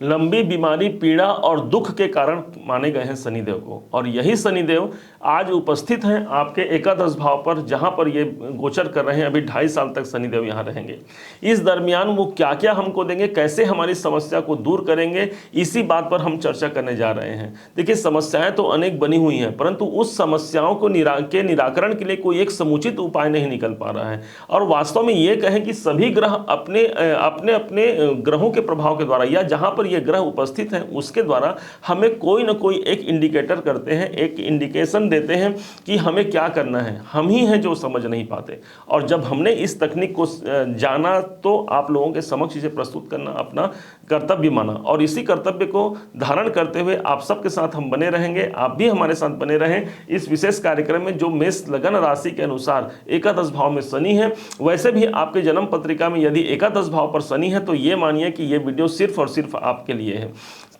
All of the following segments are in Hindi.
लंबी बीमारी, पीड़ा और दुख के कारण माने गए हैं शनिदेव को। और यही शनिदेव आज उपस्थित हैं आपके एकादश भाव पर, जहां पर ये गोचर कर रहे हैं। अभी 2.5 साल तक शनिदेव यहाँ रहेंगे। इस दरमियान वो क्या क्या हमको देंगे, कैसे हमारी समस्या को दूर करेंगे, इसी बात पर हम चर्चा करने जा रहे हैं। देखिए, समस्याएं तो अनेक बनी हुई हैं, परंतु उस समस्याओं को निराकरण के लिए कोई एक समुचित उपाय नहीं निकल पा रहा है। और वास्तव में ये कहें कि सभी ग्रह अपने अपने अपने ग्रहों के प्रभाव के द्वारा, या जहां पर ये ग्रह उपस्थित हैं उसके द्वारा हमें कोई ना कोई एक इंडिकेटर करते हैं, एक इंडिकेशन देते हैं कि हमें क्या करना है। हम ही हैं जो समझ नहीं पाते। और जब हमने इस तकनीक को जाना तो आप लोगों के समक्ष इसे प्रस्तुत करना अपना कर्तव्य माना, और इसी कर्तव्य को धारण करते हुए आप सबके साथ हम बने रहेंगे। आप भी हमारे साथ बने रहें इस विशेष कार्यक्रम में, जो मेष लगन राशि के अनुसार एकादश भाव में शनि है। वैसे भी आपके जन्म पत्रिका में यदि एकादश भाव पर शनि है तो ये मानिए कि ये वीडियो सिर्फ और सिर्फ आपके लिए है।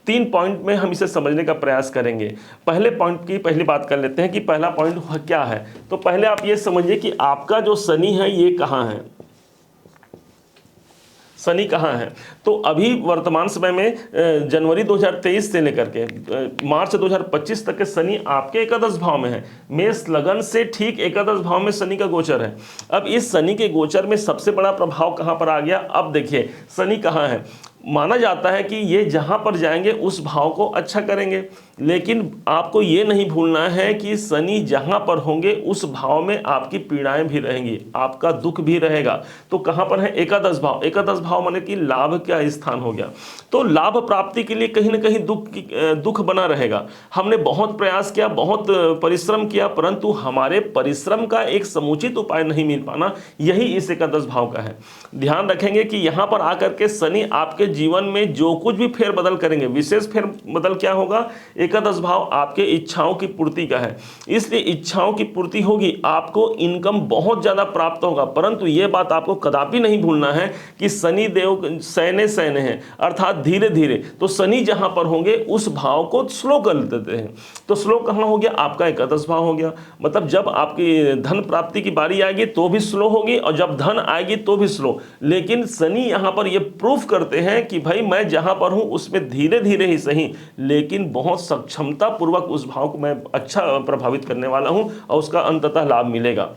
3 पॉइंट में हम इसे समझने का प्रयास करेंगे। पहले पॉइंट की पहली बात कर लेते हैं कि पहला पॉइंट क्या है। तो पहले आप ये समझिए कि आपका जो शनि है ये कहाँ है, शनि कहाँ है। तो अभी वर्तमान समय में जनवरी 2023 से लेकर के मार्च 2025 तक के शनि आपके एकादश भाव में है। मेष लगन से ठीक एकादश भाव में शनि का गोचर है। अब इस शनि के गोचर में सबसे बड़ा प्रभाव कहाँ पर आ गया। अब देखिए शनि कहाँ है। माना जाता है कि ये जहाँ पर जाएंगे उस भाव को अच्छा करेंगे, लेकिन आपको ये नहीं भूलना है कि शनि जहाँ पर होंगे उस भाव में आपकी पीड़ाएं भी रहेंगी, आपका दुख भी रहेगा। तो कहाँ पर है, एकादश भाव। एकादश भाव माने कि लाभ का स्थान हो गया। तो लाभ प्राप्ति के लिए कहीं ना कहीं दुख बना रहेगा। हमने बहुत प्रयास किया, बहुत परिश्रम किया, परंतु हमारे परिश्रम का एक समुचित उपाय नहीं मिल पाना, यही इस एकादश भाव का है। ध्यान रखेंगे कि यहाँ पर आकर के शनि आपके जीवन में जो कुछ भी फेरबदल करेंगे, विशेष फेरबदल क्या होगा, एकादश भाव आपके इच्छाओं की पूर्ति का है, इसलिए इच्छाओं की पूर्ति होगी, आपको इनकम बहुत ज्यादा प्राप्त होगा। परंतु यह बात आपको कदापि नहीं भूलना है कि शनि देव सैने सैने हैं, अर्थात धीरे धीरे। तो शनि जहां पर होंगे उस भाव को स्लो कर देते हैं। तो स्लो कहां हो गया, आपका एकादश भाव हो गया। मतलब जब आपकी धन प्राप्ति की बारी आएगी तो भी स्लो होगी, और जब धन आएगी तो भी स्लो। लेकिन शनि यहां पर यह प्रूफ करते हैं कि भाई मैं जहां पर हूं उसमें धीरे धीरे ही सही, लेकिन बहुत सक्षमता पूर्वक उस भाव को मैं अच्छा प्रभावित करने वाला हूं, और उसका अंततः लाभ मिलेगा।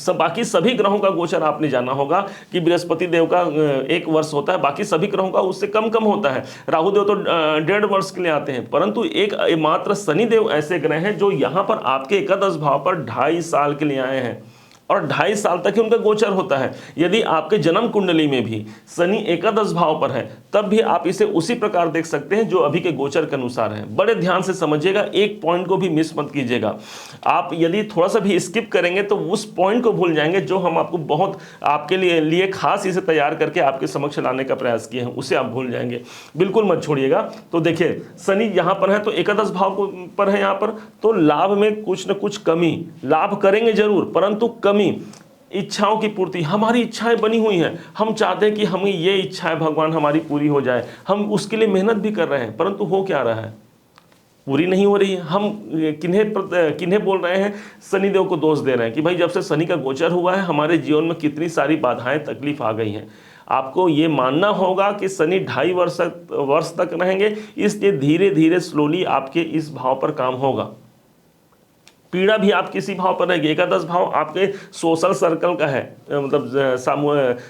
बाकी सभी ग्रहों का गोचर आपने जाना होगा कि बृहस्पति देव का 1 वर्ष होता है, बाकी सभी ग्रहों का उससे कम कम होता है। राहु देव तो 1.5 वर्ष के लिए आते हैं, परंतु एक मात्र शनि देव ऐसे ग्रह हैं जो यहां पर आपके एकादश भाव पर 2.5 साल के लिए आए हैं, और 2.5 साल तक ही उनका गोचर होता है। यदि आपके जन्म कुंडली में भी शनि एकादश भाव पर है तब भी आप इसे उसी प्रकार देख सकते हैं जो अभी के गोचर के अनुसार है। बड़े ध्यान से समझिएगा, एक पॉइंट को भी मिस मत कीजिएगा। आप यदि थोड़ा सा भी स्किप करेंगे तो उस पॉइंट को भूल जाएंगे जो हम आपको बहुत आपके लिए खास इसे तैयार करके आपके समक्ष लाने का प्रयास किए हैं, उसे आप भूल जाएंगे। बिल्कुल मत छोड़िएगा। तो देखिए शनि यहाँ पर है तो एकादश भाव पर है, यहाँ पर तो लाभ में कुछ न कुछ कमी, लाभ करेंगे जरूर परंतु कमी। इच्छाओं की पूर्ति, हमारी इच्छाएं बनी हुई हैं, हम चाहते हैं कि हमें ये इच्छाएं भगवान हमारी पूरी हो जाए, हम उसके लिए मेहनत भी कर रहे हैं, परंतु हो क्या रहा है, पूरी नहीं हो रही है। हम किन्हें बोल रहे हैं, शनिदेव को दोष दे रहे हैं कि भाई जब से शनि का गोचर हुआ है हमारे जीवन में कितनी सारी बाधाएं तकलीफ आ गई हैं। आपको ये मानना होगा कि शनि 2.5 वर्ष तक रहेंगे, इसलिए धीरे धीरे स्लोली आपके इस भाव पर काम होगा। पीड़ा भी आप किसी भाव पर रहेगी। एकादश भाव आपके सोशल सर्कल का है, मतलब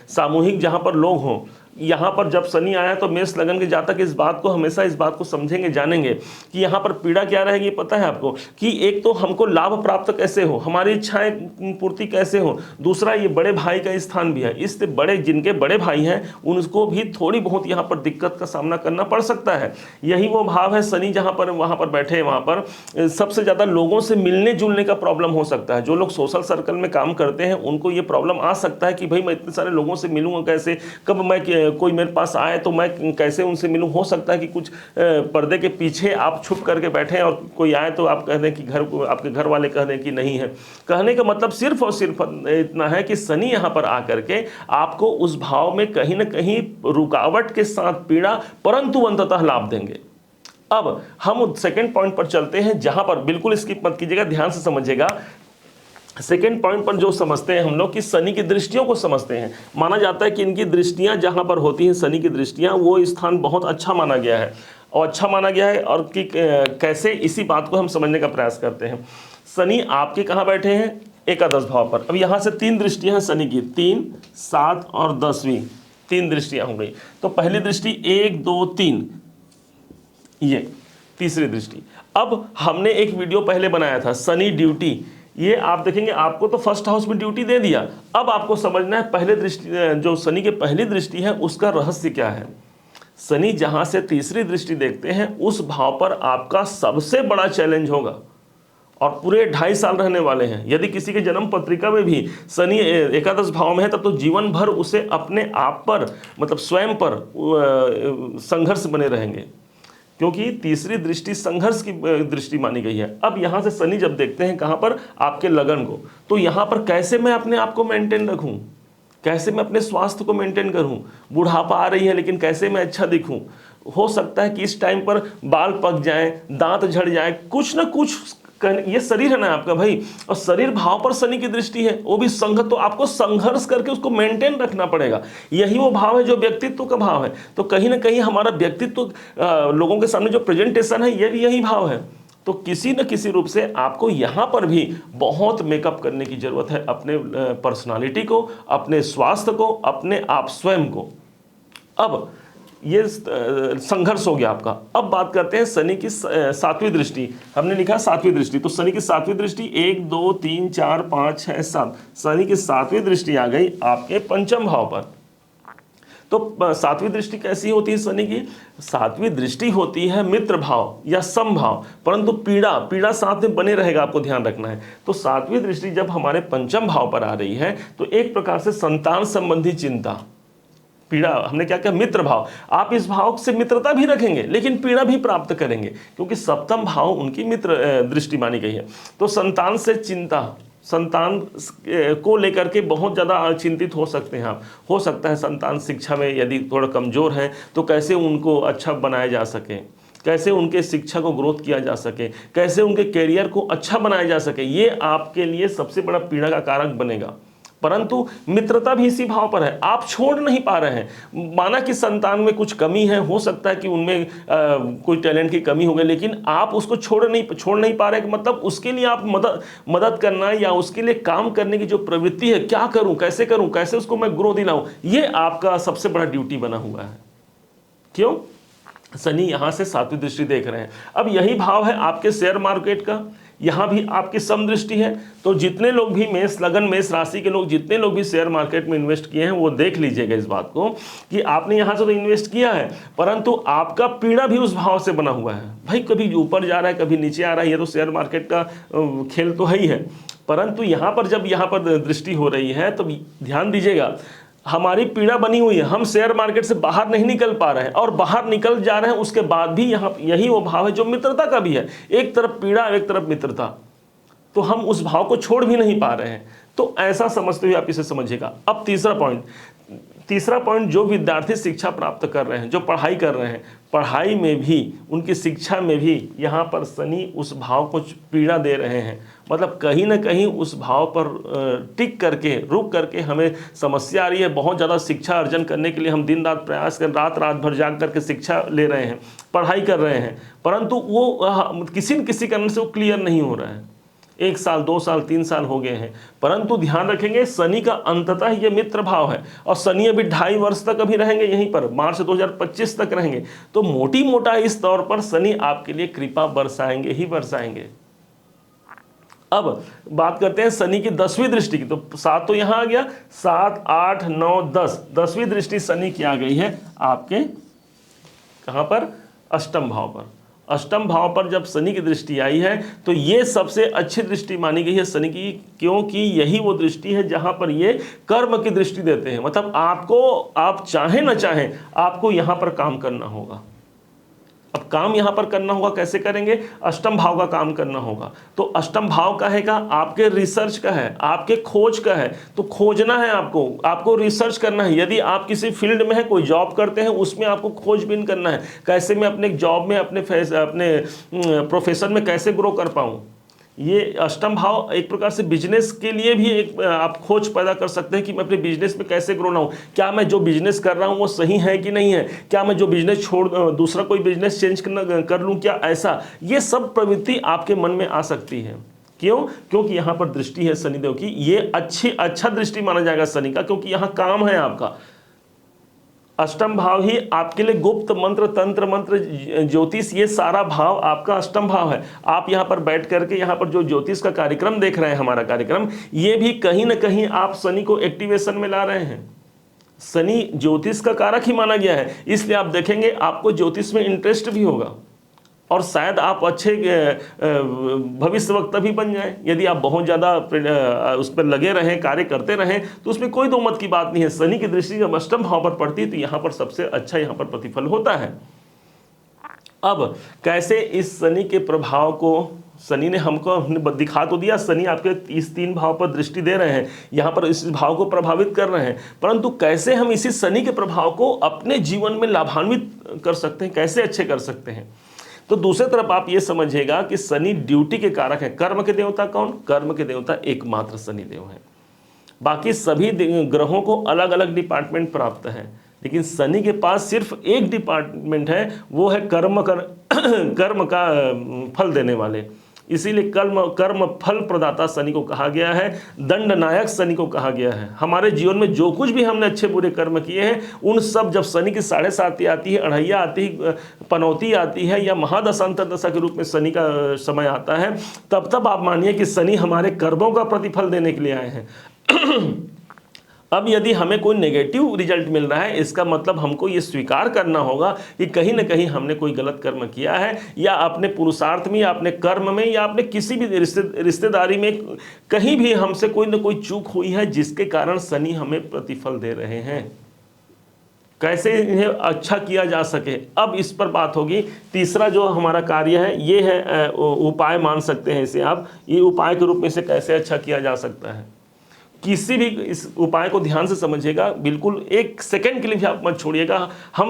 सामूहिक जहां पर लोग हों। यहाँ पर जब शनि आया तो मेष लगन के जातक इस बात को हमेशा इस बात को समझेंगे, जानेंगे कि यहाँ पर पीड़ा क्या रहेगी। पता है आपको कि एक तो हमको लाभ प्राप्त कैसे हो, हमारी इच्छाएं पूर्ति कैसे हो, दूसरा ये बड़े भाई का स्थान भी है, इससे बड़े जिनके बड़े भाई हैं उनको भी थोड़ी बहुत यहाँ पर दिक्कत का सामना करना पड़ सकता है। यही वो भाव है शनि जहाँ पर वहाँ पर बैठे, वहाँ पर सबसे ज़्यादा लोगों से मिलने जुलने का प्रॉब्लम हो सकता है। जो लोग सोशल सर्कल में काम करते हैं उनको ये प्रॉब्लम आ सकता है कि भाई मैं इतने सारे लोगों से मिलूंगा कैसे, कब मैं कोई मेरे पास आए तो मैं कैसे उनसे मिलूं। हो सकता है कि कुछ पर्दे के पीछे आप छुप करके बैठे और कोई आए तो आप कह दें कि आपके घर वाले कह दें कि नहीं है। कहने का मतलब सिर्फ और सिर्फ इतना है कि शनि यहाँ पर आकर के आपको उस भाव में कहीं ना कहीं रुकावट के साथ पीड़ा परंतु अंततः लाभ देंगे। अब हम सेकंड पॉइंट पर चलते हैं जहां पर बिल्कुल स्किप मत कीजिएगा, ध्यान से समझिएगा। सेकेंड पॉइंट पर जो समझते हैं हम लोग कि शनि की दृष्टियों को समझते हैं। माना जाता है कि इनकी दृष्टियां जहां पर होती हैं, शनि की दृष्टियां, वो स्थान बहुत अच्छा माना गया है, और अच्छा माना गया है, और कि कैसे, इसी बात को हम समझने का प्रयास करते हैं। शनि आपके कहाँ बैठे हैं? एकादश भाव पर। अब यहाँ से 3 दृष्टियां हैं शनि की, 3, 7 और 10वीं, 3 दृष्टियां हो गई। तो पहली दृष्टि 1, 2, 3, ये तीसरी दृष्टि। अब हमने एक वीडियो पहले बनाया था शनि ड्यूटी, ये आप देखेंगे, आपको तो फर्स्ट हाउस में ड्यूटी दे दिया। अब आपको समझना है पहले दृष्टि, जो शनि की पहली दृष्टि है उसका रहस्य क्या है। शनि जहां से तीसरी दृष्टि देखते हैं उस भाव पर आपका सबसे बड़ा चैलेंज होगा, और पूरे 2.5 साल रहने वाले हैं। यदि किसी के जन्म पत्रिका में भी शनि एकादश भाव में है, तब तो जीवन भर उसे अपने आप पर, मतलब स्वयं पर संघर्ष बने रहेंगे, क्योंकि तीसरी दृष्टि संघर्ष की दृष्टि मानी गई है। अब यहाँ से शनि जब देखते हैं कहाँ पर? आपके लगन को। तो यहाँ पर कैसे मैं अपने आप को मेंटेन रखूँ, कैसे मैं अपने स्वास्थ्य को मेंटेन करूँ, बुढ़ापा आ रही है लेकिन कैसे मैं अच्छा दिखूँ। हो सकता है कि इस टाइम पर बाल पक जाए, दांत झड़ जाए, कुछ ना कुछ, ये शरीर है ना आपका भाई, और शरीर भाव पर शनि की दृष्टि है, वो भी संघर्ष, तो आपको संघर्ष करके उसको मेंटेन रखना पड़ेगा। यही वो भाव है जो व्यक्तित्व का भाव है। तो कहीं ना कहीं हमारा व्यक्तित्व, लोगों के सामने जो प्रेजेंटेशन है, ये भी यही भाव है। तो किसी न किसी रूप से आपको यहाँ पर भी बहुत मेकअप करने की जरूरत है, अपने पर्सनालिटी को, अपने स्वास्थ्य को, अपने आप स्वयं को। अब ये संघर्ष हो गया आपका। अब बात करते हैं शनि की 7वीं दृष्टि। हमने लिखा 7वीं दृष्टि, तो शनि की 7वीं दृष्टि 1, 2, 3, 4, 5, 6, 7, शनि की 7वीं दृष्टि आ गई आपके पंचम भाव पर। तो 7वीं दृष्टि कैसी होती है शनि की? 7वीं दृष्टि होती है मित्र भाव या समभाव, परंतु पीड़ा साथ में बने रहेगा, आपको ध्यान रखना है। तो 7वीं दृष्टि जब हमारे पंचम भाव पर आ रही है, तो एक प्रकार से संतान संबंधी चिंता, पीड़ा, हमने क्या किया? मित्र भाव। आप इस भाव से मित्रता भी रखेंगे लेकिन पीड़ा भी प्राप्त करेंगे, क्योंकि सप्तम भाव उनकी मित्र दृष्टि मानी गई है। तो संतान से चिंता, संतान को लेकर के बहुत ज़्यादा चिंतित हो सकते हैं आप। हो सकता है संतान शिक्षा में यदि थोड़ा कमज़ोर है, तो कैसे उनको अच्छा बनाया जा सके, कैसे उनके शिक्षा को ग्रोथ किया जा सके, कैसे उनके कैरियर को अच्छा बनाया जा सके, ये आपके लिए सबसे बड़ा पीड़ा का कारक बनेगा। परंतु मित्रता भी इसी भाव पर है, आप छोड़ नहीं पा रहे हैं। माना कि संतान में कुछ कमी है, हो सकता है कि उनमें कोई टैलेंट की कमी हो गई, लेकिन आप उसको छोड़ नहीं पा रहे, मतलब उसके लिए आप मदद करना या उसके लिए काम करने की जो प्रवृत्ति है, क्या करूं, कैसे उसको मैं ग्रो दिलाऊं, ये आपका सबसे बड़ा ड्यूटी बना हुआ है। क्यों? शनि यहां से 7वीं दृष्टि देख रहे हैं। अब यही भाव है आपके शेयर मार्केट का, यहाँ भी आपकी समदृष्टि है। तो जितने लोग भी मेष लगन, मेष राशि के लोग, जितने लोग भी शेयर मार्केट में इन्वेस्ट किए हैं, वो देख लीजिएगा इस बात को कि आपने यहाँ से तो इन्वेस्ट किया है, परंतु आपका पीड़ा भी उस भाव से बना हुआ है। भाई कभी ऊपर जा रहा है, कभी नीचे आ रहा है, ये तो शेयर मार्केट का खेल तो है ही है। परंतु यहाँ पर जब यहाँ पर दृष्टि हो रही है, तो ध्यान दीजिएगा, हमारी पीड़ा बनी हुई है, हम शेयर मार्केट से बाहर नहीं निकल पा रहे हैं, और बाहर निकल जा रहे हैं उसके बाद भी यहाँ यही वो भाव है जो मित्रता का भी है। एक तरफ पीड़ा, एक तरफ मित्रता, तो हम उस भाव को छोड़ भी नहीं पा रहे हैं। तो ऐसा समझते हुए आप इसे समझिएगा। अब तीसरा पॉइंट, जो विद्यार्थी शिक्षा प्राप्त कर रहे हैं, जो पढ़ाई कर रहे हैं, पढ़ाई में भी, उनकी शिक्षा में भी यहाँ पर शनि उस भाव को पीड़ा दे रहे हैं। मतलब कहीं ना कहीं उस भाव पर टिक करके, रुक करके हमें समस्या आ रही है। बहुत ज़्यादा शिक्षा अर्जन करने के लिए हम दिन रात प्रयास कर, रात भर जाग करके शिक्षा ले रहे हैं, पढ़ाई कर रहे हैं, परंतु वो किसी न किसी कारण से वो क्लियर नहीं हो रहा है। 1 साल, 2 साल, 3 साल हो गए हैं, परंतु ध्यान रखेंगे शनि का अंततः ये मित्र भाव है, और शनि अभी 2.5 वर्ष तक अभी रहेंगे यहीं पर, मार्च 2025 तक रहेंगे। तो मोटी मोटा इस तौर पर शनि आपके लिए कृपा बरसाएंगे ही बरसाएंगे। अब बात करते हैं शनि की 10वीं दृष्टि की। तो 7 तो यहां आ गया, 7, 8, 9, 10, 10वीं दृष्टि शनि की आ गई है आपके कहां पर? अष्टम भाव पर। अष्टम भाव पर जब शनि की दृष्टि आई है, तो ये सबसे अच्छी दृष्टि मानी गई है शनि की, क्योंकि यही वो दृष्टि है जहां पर ये कर्म की दृष्टि देते हैं। मतलब आपको, आप चाहे ना चाहे, आपको यहां पर काम करना होगा। अब काम यहां पर करना होगा, कैसे करेंगे? अष्टम भाव का काम करना होगा। तो अष्टम भाव का है का आपके रिसर्च का है, आपके खोज का है। तो खोजना है आपको रिसर्च करना है। यदि आप किसी फील्ड में है, कोई जॉब करते हैं, उसमें आपको खोजबीन करना है, कैसे मैं अपने जॉब में, अपने प्रोफेशन में कैसे ग्रो कर पाऊं, ये अष्टम भाव एक प्रकार से बिजनेस के लिए भी एक आप खोज पैदा कर सकते हैं कि मैं अपने बिजनेस में कैसे ग्रो ना हूँ, क्या मैं जो बिजनेस कर रहा हूँ वो सही है कि नहीं है, क्या मैं जो बिजनेस छोड़ दूसरा कोई बिजनेस चेंज कर लूँ क्या, ऐसा ये सब प्रवृत्ति आपके मन में आ सकती है। क्यों? क्योंकि यहाँ पर दृष्टि है शनिदेव की, ये अच्छा दृष्टि माना जाएगा शनि का, क्योंकि यहाँ काम है आपका। अष्टम भाव ही आपके लिए गुप्त मंत्र, तंत्र मंत्र, ज्योतिष, ये सारा भाव आपका अष्टम भाव है। आप यहाँ पर बैठ करके यहाँ पर जो ज्योतिष का कार्यक्रम देख रहे हैं, हमारा कार्यक्रम, ये भी कहीं ना कहीं आप शनि को एक्टिवेशन में ला रहे हैं। शनि ज्योतिष का कारक ही माना गया है, इसलिए आप देखेंगे आपको ज्योतिष में इंटरेस्ट भी होगा और शायद आप अच्छे भविष्यवक्ता भी बन जाएं। यदि आप बहुत ज़्यादा उस पर लगे रहें, कार्य करते रहें, तो उसमें कोई दो मत की बात नहीं है। शनि की दृष्टि जब अष्टम भाव पर पड़ती है तो यहाँ पर सबसे अच्छा यहाँ पर प्रतिफल होता है। अब कैसे इस शनि के प्रभाव को, शनि ने हमको दिखा तो दिया, शनि आपके इस 3 भाव पर दृष्टि दे रहे हैं, यहाँ पर इस भाव को प्रभावित कर रहे हैं, परंतु कैसे हम इसी शनि के प्रभाव को अपने जीवन में लाभान्वित कर सकते हैं, कैसे अच्छे कर सकते हैं। तो दूसरी तरफ आप ये समझिएगा कि शनि ड्यूटी के कारक है। कर्म के देवता कौन? कर्म के देवता एकमात्र शनि देव है। बाकी सभी ग्रहों को अलग अलग डिपार्टमेंट प्राप्त है, लेकिन शनि के पास सिर्फ एक डिपार्टमेंट है, वो है कर्म का फल देने वाले। इसीलिए कर्म फल प्रदाता शनि को कहा गया है, दंडनायक शनि को कहा गया है। हमारे जीवन में जो कुछ भी हमने अच्छे बुरे कर्म किए हैं, उन सब जब शनि की 7.5 आती है, अढ़ैया आती है, पनौती आती है, या महादशांतर दशा के रूप में शनि का समय आता है, तब आप मानिए कि शनि हमारे कर्मों का प्रतिफल देने के लिए आए हैं। अब यदि हमें कोई नेगेटिव रिजल्ट मिल रहा है, इसका मतलब हमको ये स्वीकार करना होगा कि कहीं ना कहीं हमने कोई गलत कर्म किया है, या अपने पुरुषार्थ में, या अपने कर्म में, या अपने किसी भी रिश्तेदारी में कहीं भी हमसे कोई ना कोई चूक हुई है, जिसके कारण शनि हमें प्रतिफल दे रहे हैं। कैसे इन्हें अच्छा किया जा सके, अब इस पर बात होगी। तीसरा जो हमारा कार्य है, ये है उपाय मान सकते हैं इसे आप, ये उपाय के रूप में इसे कैसे अच्छा किया जा सकता है। किसी भी इस उपाय को ध्यान से समझिएगा, बिल्कुल 1 सेकंड के लिए भी आप मत छोड़िएगा। हम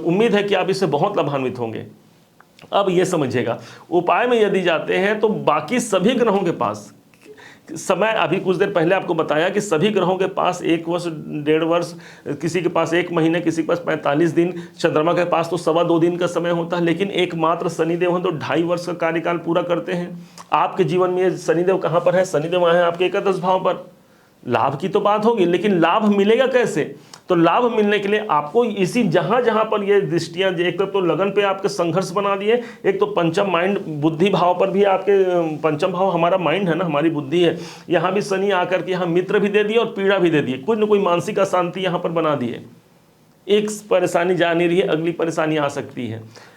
उम्मीद है कि आप इससे बहुत लाभान्वित होंगे। अब ये समझिएगा, उपाय में यदि जाते हैं तो बाकी सभी ग्रहों के पास समय, अभी कुछ देर पहले आपको बताया कि सभी ग्रहों के पास 1 वर्ष, 1.5 वर्ष, किसी के पास 1 महीने, किसी के पास 45 दिन, चंद्रमा के पास तो 2.25 दिन का समय होता है, लेकिन एकमात्र शनिदेव हैं तो 2.5 वर्ष का कार्यकाल पूरा करते हैं। आपके जीवन में शनिदेव कहाँ पर है? शनिदेव है आपके एकादश भाव पर। लाभ की तो बात होगी, लेकिन लाभ मिलेगा कैसे? तो लाभ मिलने के लिए आपको इसी जहां पर ये दृष्टियां, एक तो लगन पे आपके संघर्ष बना दिए, एक तो पंचम माइंड बुद्धि भाव पर भी आपके, पंचम भाव हमारा माइंड है ना, हमारी बुद्धि है, यहाँ भी शनि आकर के यहाँ मित्र भी दे दिए और पीड़ा भी दे दिए, कुछ न कोई मानसिक अशांति यहाँ पर बना दिए। एक परेशानी जा नहीं रही है, अगली परेशानी आ सकती है।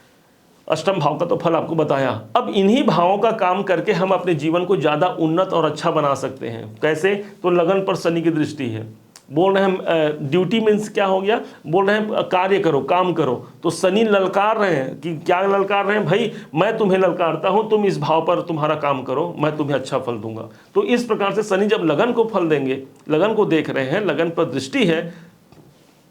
अष्टम भाव का तो फल आपको बताया। अब इन्हीं भावों का काम करके हम अपने जीवन को ज़्यादा उन्नत और अच्छा बना सकते हैं। कैसे? तो लगन पर शनि की दृष्टि है। बोल रहे हैं ड्यूटी मीन्स क्या हो गया? बोल रहे हैं कार्य करो, काम करो, तो शनि ललकार रहे हैं कि क्या ललकार रहे हैं? भाई मैं तुम्हें ललकारता हूं, तुम इस भाव पर तुम्हारा काम करो, मैं तुम्हें अच्छा फल दूंगा। तो इस प्रकार से शनि जब लगन को फल देंगे, लगन को देख रहे हैं, लगन पर दृष्टि है,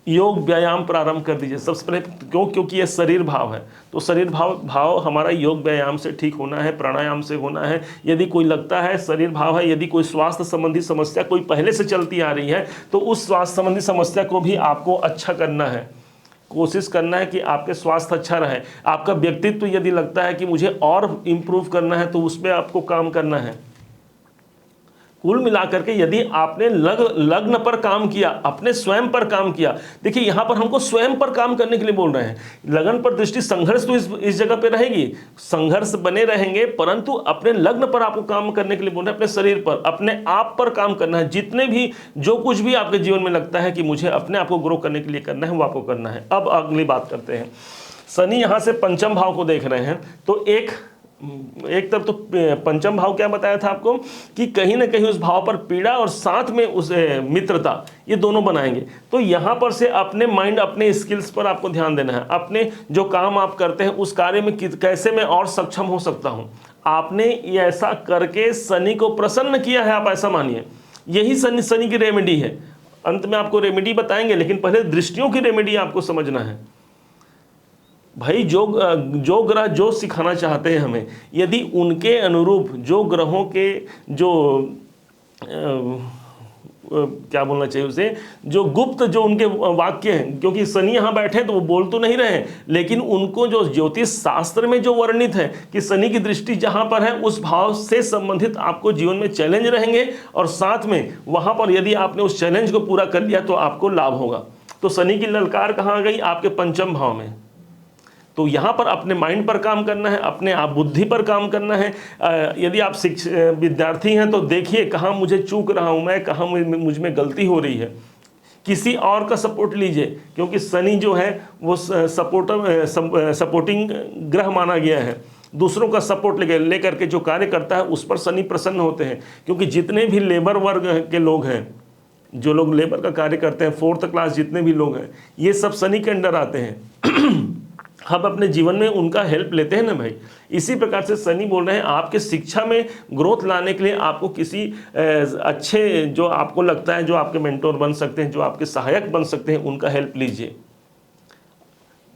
योग व्यायाम प्रारंभ कर दीजिए सबसे पहले। क्योंकि ये शरीर भाव है, तो शरीर भाव हमारा योग व्यायाम से ठीक होना है, प्राणायाम से होना है। यदि कोई लगता है शरीर भाव है, यदि कोई स्वास्थ्य संबंधी समस्या कोई पहले से चलती आ रही है, तो उस स्वास्थ्य संबंधी समस्या को भी आपको अच्छा करना है, कोशिश करना है कि आपके स्वास्थ्य अच्छा रहे। आपका व्यक्तित्व यदि लगता है कि मुझे और इम्प्रूव करना है, तो उसमें आपको काम करना है। कुल मिलाकर के यदि आपने लग्न पर काम किया, अपने स्वयं पर काम किया, देखिए यहाँ पर हमको स्वयं पर काम करने के लिए बोल रहे हैं। लगन पर दृष्टि, संघर्ष तो इस जगह पे रहेगी, संघर्ष बने रहेंगे, परंतु अपने लग्न पर आपको काम करने के लिए बोल रहे हैं, अपने शरीर पर, अपने आप पर काम करना है। जितने भी जो कुछ भी आपके जीवन में लगता है कि मुझे अपने आप को ग्रो करने के लिए करना है, वो आपको करना है। अब अगली बात करते हैं। शनि यहाँ से पंचम भाव को देख रहे हैं, तो एक तरफ तो पंचम भाव क्या बताया था आपको कि कहीं ना कहीं उस भाव पर पीड़ा और साथ में उस मित्रता, ये दोनों बनाएंगे। तो यहाँ पर से अपने माइंड, अपने स्किल्स पर आपको ध्यान देना है। अपने जो काम आप करते हैं उस कार्य में कैसे मैं और सक्षम हो सकता हूँ। आपने ऐसा करके शनि को प्रसन्न किया है, आप ऐसा मानिए। यही शनि की रेमेडी है। अंत में आपको रेमेडी बताएंगे, लेकिन पहले दृष्टियों की रेमेडी आपको समझना है। भाई जो ग्रह जो सिखाना चाहते हैं हमें, यदि उनके अनुरूप जो ग्रहों के जो क्या बोलना चाहिए उसे, जो गुप्त जो उनके वाक्य हैं, क्योंकि शनि यहाँ बैठे तो वो बोल तो नहीं रहे हैं, लेकिन उनको जो ज्योतिष शास्त्र में जो वर्णित है कि शनि की दृष्टि जहाँ पर है उस भाव से संबंधित आपको जीवन में चैलेंज रहेंगे, और साथ में वहाँ पर यदि आपने उस चैलेंज को पूरा कर लिया तो आपको लाभ होगा। तो शनि की ललकार कहाँ गई? आपके पंचम भाव में। तो यहाँ पर अपने माइंड पर काम करना है, अपने आप बुद्धि पर काम करना है। यदि आप विद्यार्थी हैं तो देखिए कहाँ मुझे चूक रहा हूँ मैं, कहाँ मुझ में गलती हो रही है। किसी और का सपोर्ट लीजिए, क्योंकि शनि जो है वो सपोर्टिंग ग्रह माना गया है। दूसरों का सपोर्ट लेकर के जो कार्य करता है उस पर शनि प्रसन्न होते हैं। क्योंकि जितने भी लेबर वर्ग के लोग हैं, जो लोग लेबर का कार्य करते हैं, 4th क्लास जितने भी लोग हैं, ये सब शनि के अंडर आते हैं। हम अपने जीवन में उनका हेल्प लेते हैं ना भाई। इसी प्रकार से शनि बोल रहे हैं आपके शिक्षा में ग्रोथ लाने के लिए आपको किसी अच्छे, जो आपको लगता है जो आपके मेंटोर बन सकते हैं, जो आपके सहायक बन सकते हैं, उनका हेल्प लीजिए।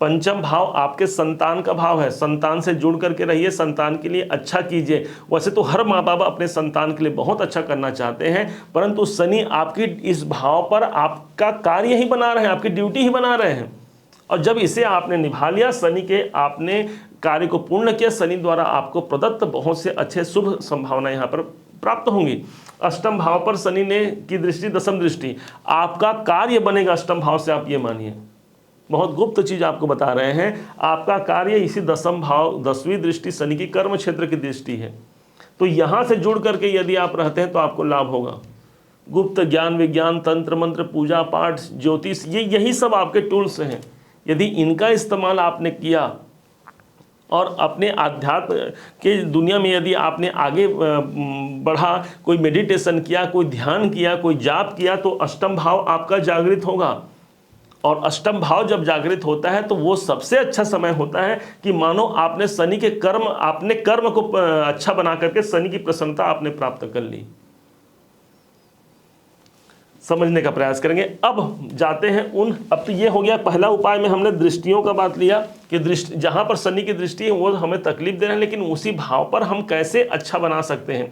पंचम भाव आपके संतान का भाव है। संतान से जुड़ करके रहिए, संतान के लिए अच्छा कीजिए। वैसे तो हर माँ बाप अपने संतान के लिए बहुत अच्छा करना चाहते हैं, परंतु शनि आपकी इस भाव पर आपका कार्य ही बना रहे हैं, आपकी ड्यूटी ही बना रहे हैं। और जब इसे आपने निभा लिया, शनि के आपने कार्य को पूर्ण किया, शनि द्वारा आपको प्रदत्त बहुत से अच्छे शुभ संभावना यहाँ पर प्राप्त होंगी। अष्टम भाव पर शनि ने की दृष्टि, दशम दृष्टि, आपका कार्य बनेगा अष्टम भाव से। आप ये मानिए, बहुत गुप्त चीज आपको बता रहे हैं, आपका कार्य इसी दशम भाव, 10वीं दृष्टि शनि की कर्म क्षेत्र की दृष्टि है। तो यहाँ से जुड़ करके यदि आप रहते हैं तो आपको लाभ होगा। गुप्त ज्ञान, विज्ञान, तंत्र मंत्र, पूजा पाठ, ज्योतिष, यही सब आपके टूल्स हैं। यदि इनका इस्तेमाल आपने किया और अपने आध्यात्म के दुनिया में यदि आपने आगे बढ़ा, कोई मेडिटेशन किया, कोई ध्यान किया, कोई जाप किया, तो अष्टम भाव आपका जागृत होगा। और अष्टम भाव जब जागृत होता है तो वो सबसे अच्छा समय होता है कि मानो आपने शनि के कर्म, आपने कर्म को अच्छा बना करके शनि की प्रसन्नता आपने प्राप्त कर ली। समझने का प्रयास करेंगे। अब जाते हैं अब तो ये हो गया पहला उपाय में हमने दृष्टियों का बात लिया कि दृष्टि जहाँ पर शनि की दृष्टि है वो हमें तकलीफ दे रहे हैं, लेकिन उसी भाव पर हम कैसे अच्छा बना सकते हैं।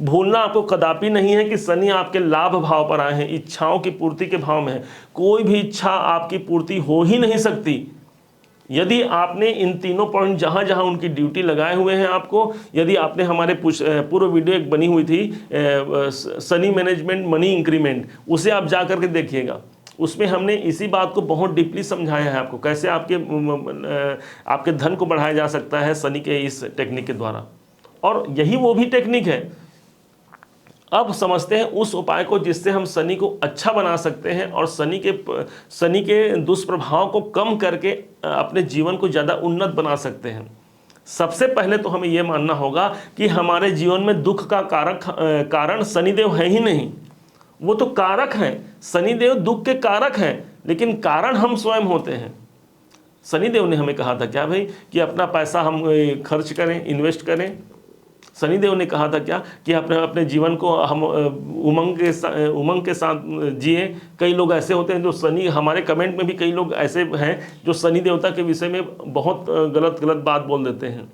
भूलना आपको कदापि नहीं है कि शनि आपके लाभ भाव पर आए हैं, इच्छाओं की पूर्ति के भाव में है। कोई भी इच्छा आपकी पूर्ति हो ही नहीं सकती यदि आपने इन तीनों पॉइंट जहाँ जहाँ उनकी ड्यूटी लगाए हुए हैं। आपको यदि आपने हमारे पूर्व वीडियो एक बनी हुई थी शनि मैनेजमेंट मनी इंक्रीमेंट, उसे आप जा करके देखिएगा। उसमें हमने इसी बात को बहुत डीपली समझाया है आपको, कैसे आपके धन को बढ़ाया जा सकता है शनि के इस टेक्निक के द्वारा। और यही वो भी टेक्निक है। अब समझते हैं उस उपाय को जिससे हम शनि को अच्छा बना सकते हैं और शनि के दुष्प्रभाव को कम करके अपने जीवन को ज़्यादा उन्नत बना सकते हैं। सबसे पहले तो हमें यह मानना होगा कि हमारे जीवन में दुख का कारण शनिदेव है ही नहीं, वो तो कारक हैं। शनिदेव दुख के कारक हैं, लेकिन कारण हम स्वयं होते हैं। शनिदेव ने हमें कहा था क्या भाई कि अपना पैसा हम खर्च करें, इन्वेस्ट करें। शनिदेव ने कहा था क्या कि अपने जीवन को हम उमंग के साथ जिए। कई लोग ऐसे होते हैं जो शनि, हमारे कमेंट में भी कई लोग ऐसे हैं जो शनि देवता के विषय में बहुत गलत बात बोल देते हैं।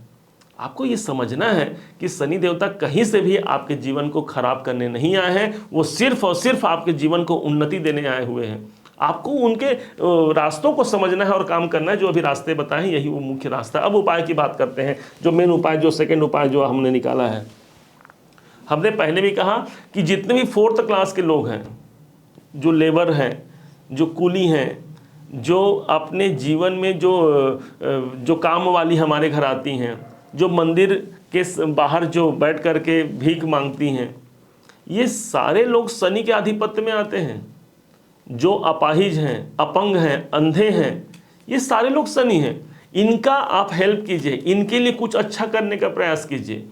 आपको ये समझना है कि शनि देवता कहीं से भी आपके जीवन को खराब करने नहीं आए हैं, वो सिर्फ और सिर्फ आपके जीवन को उन्नति देने आए हुए हैं। आपको उनके रास्तों को समझना है और काम करना है। जो अभी रास्ते बताए यही वो मुख्य रास्ता है। अब उपाय की बात करते हैं, जो मेन उपाय, जो सेकंड उपाय जो हमने निकाला है। हमने पहले भी कहा कि जितने भी 4th क्लास के लोग हैं, जो लेबर हैं, जो कूली हैं, जो अपने जीवन में जो काम वाली हमारे घर आती हैं, जो मंदिर के बाहर जो बैठ कर के भीख मांगती हैं, ये सारे लोग शनि के आधिपत्य में आते हैं। जो अपाहिज हैं, अपंग हैं, अंधे हैं, ये सारे लोग शनि हैं। इनका आप हेल्प कीजिए, इनके लिए कुछ अच्छा करने का प्रयास कीजिए।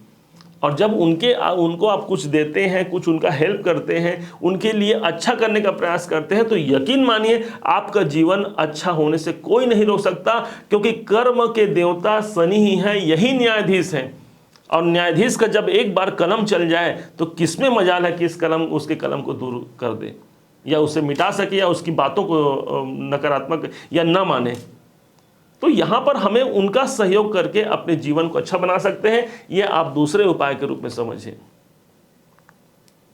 और जब उनको आप कुछ देते हैं, कुछ उनका हेल्प करते हैं, उनके लिए अच्छा करने का प्रयास करते हैं, तो यकीन मानिए आपका जीवन अच्छा होने से कोई नहीं रोक सकता। क्योंकि कर्म के देवता शनि ही हैं, यही न्यायाधीश हैं। और न्यायाधीश का जब एक बार कलम चल जाए तो किसमें मजाल है कि उसके कलम को दूर कर दे या उसे मिटा सके या उसकी बातों को नकारात्मक या न माने। तो यहाँ पर हमें उनका सहयोग करके अपने जीवन को अच्छा बना सकते हैं। ये आप दूसरे उपाय के रूप में समझिए।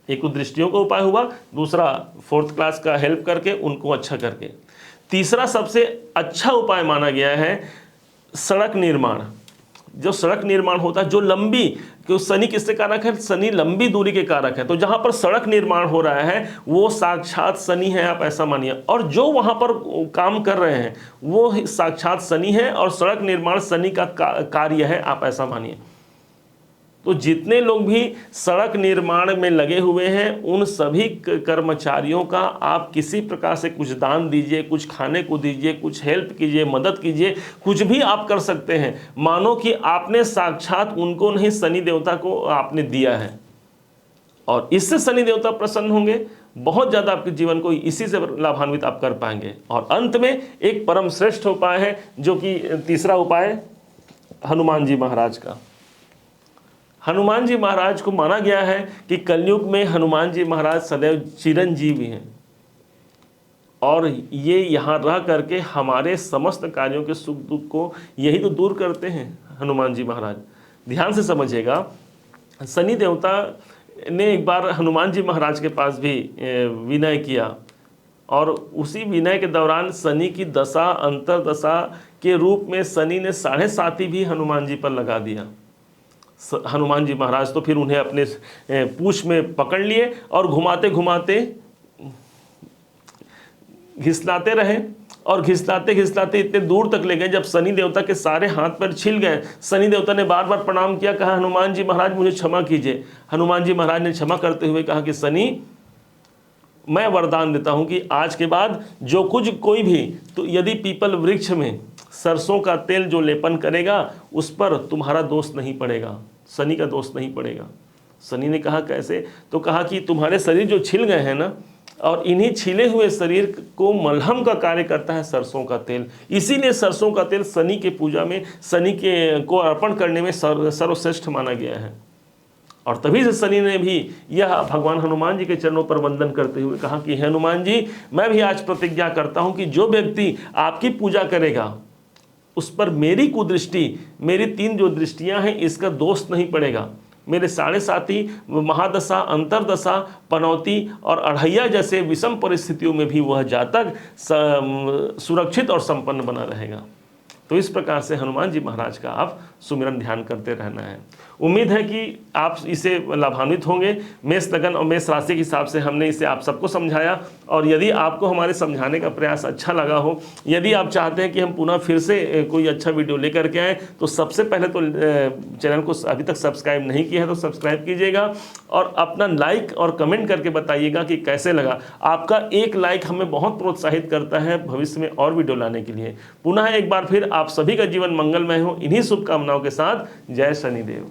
एक तो दृष्टियों का उपाय हुआ, दूसरा फोर्थ क्लास का हेल्प करके उनको अच्छा करके। तीसरा सबसे अच्छा उपाय माना गया है सड़क निर्माण। जो सड़क निर्माण होता है, जो लंबी, क्यों शनि किससे कारक है? शनि लंबी दूरी के कारक है। तो जहां पर सड़क निर्माण हो रहा है वो साक्षात शनि है, आप ऐसा मानिए। और जो वहां पर काम कर रहे हैं वो साक्षात शनि है, और सड़क निर्माण शनि का कार्य है, आप ऐसा मानिए। तो जितने लोग भी सड़क निर्माण में लगे हुए हैं उन सभी कर्मचारियों का आप किसी प्रकार से कुछ दान दीजिए, कुछ खाने को दीजिए, कुछ हेल्प कीजिए, मदद कीजिए, कुछ भी आप कर सकते हैं। मानो कि आपने साक्षात उनको नहीं, शनि देवता को आपने दिया है, और इससे शनि देवता प्रसन्न होंगे। बहुत ज़्यादा आपके जीवन को इसी से लाभान्वित आप कर पाएंगे। और अंत में एक परम श्रेष्ठ उपाय है, जो कि तीसरा उपाय हनुमान जी महाराज का। हनुमान जी महाराज को माना गया है कि कलयुग में हनुमान जी महाराज सदैव चिरंजीवी हैं, और ये यहाँ रह करके हमारे समस्त कार्यों के सुख दुख को यही तो दूर करते हैं हनुमान जी महाराज। ध्यान से समझिएगा, शनि देवता ने एक बार हनुमान जी महाराज के पास भी विनय किया, और उसी विनय के दौरान शनि की दशा अंतरदशा के रूप में शनि ने 7.5 भी हनुमान जी पर लगा दिया। हनुमान जी महाराज तो फिर उन्हें अपने पूंछ में पकड़ लिए और घुमाते घुमाते घिसलाते रहे, और घिसलाते घिसलाते इतने दूर तक ले गए जब शनि देवता के सारे हाथ पैर छिल गए। शनि देवता ने बार बार प्रणाम किया, कहा हनुमान जी महाराज मुझे क्षमा कीजिए। हनुमान जी महाराज ने क्षमा करते हुए कहा कि शनि, मैं वरदान देता हूं कि आज के बाद जो कुछ कोई भी, तो यदि पीपल वृक्ष में सरसों का तेल जो लेपन करेगा उस पर तुम्हारा दोष नहीं पड़ेगा, शनि का दोष नहीं पड़ेगा। शनि ने कहा कैसे? तो कहा कि तुम्हारे शरीर जो छिल गए हैं ना, और इन्हीं छिले हुए शरीर को मलहम का कार्य करता है सरसों का तेल। इसीलिए सरसों का तेल शनि के पूजा में, शनि के को अर्पण करने में सर्वश्रेष्ठ माना गया है। और तभी से शनि ने भी यह भगवान हनुमान जी के चरणों पर वंदन करते हुए कहा कि हनुमान जी, मैं भी आज प्रतिज्ञा करता हूं कि जो व्यक्ति आपकी पूजा करेगा उस पर मेरी कुदृष्टि, मेरी 3 जो दृष्टियां हैं, इसका दोष नहीं पड़ेगा। मेरे 7.5 महादशा, अंतरदशा, पनौती और अढ़ैया जैसे विषम परिस्थितियों में भी वह जातक सुरक्षित और संपन्न बना रहेगा। तो इस प्रकार से हनुमान जी महाराज का आप सुमिरन ध्यान करते रहना है। उम्मीद है कि आप इसे लाभान्वित होंगे। मेष लगन और मेष राशि के हिसाब से हमने इसे आप सबको समझाया, और यदि आपको हमारे समझाने का प्रयास अच्छा लगा हो, यदि आप चाहते हैं कि हम पुनः फिर से कोई अच्छा वीडियो लेकर के आएँ, तो सबसे पहले तो चैनल को अभी तक सब्सक्राइब नहीं किया है तो सब्सक्राइब कीजिएगा, और अपना लाइक और कमेंट करके बताइएगा कि कैसे लगा। आपका एक लाइक हमें बहुत प्रोत्साहित करता है भविष्य में और वीडियो लाने के लिए। पुनः एक बार फिर आप सभी का जीवन मंगलमय हो, इन्हीं शुभकामनाओं के साथ जय शनिदेव।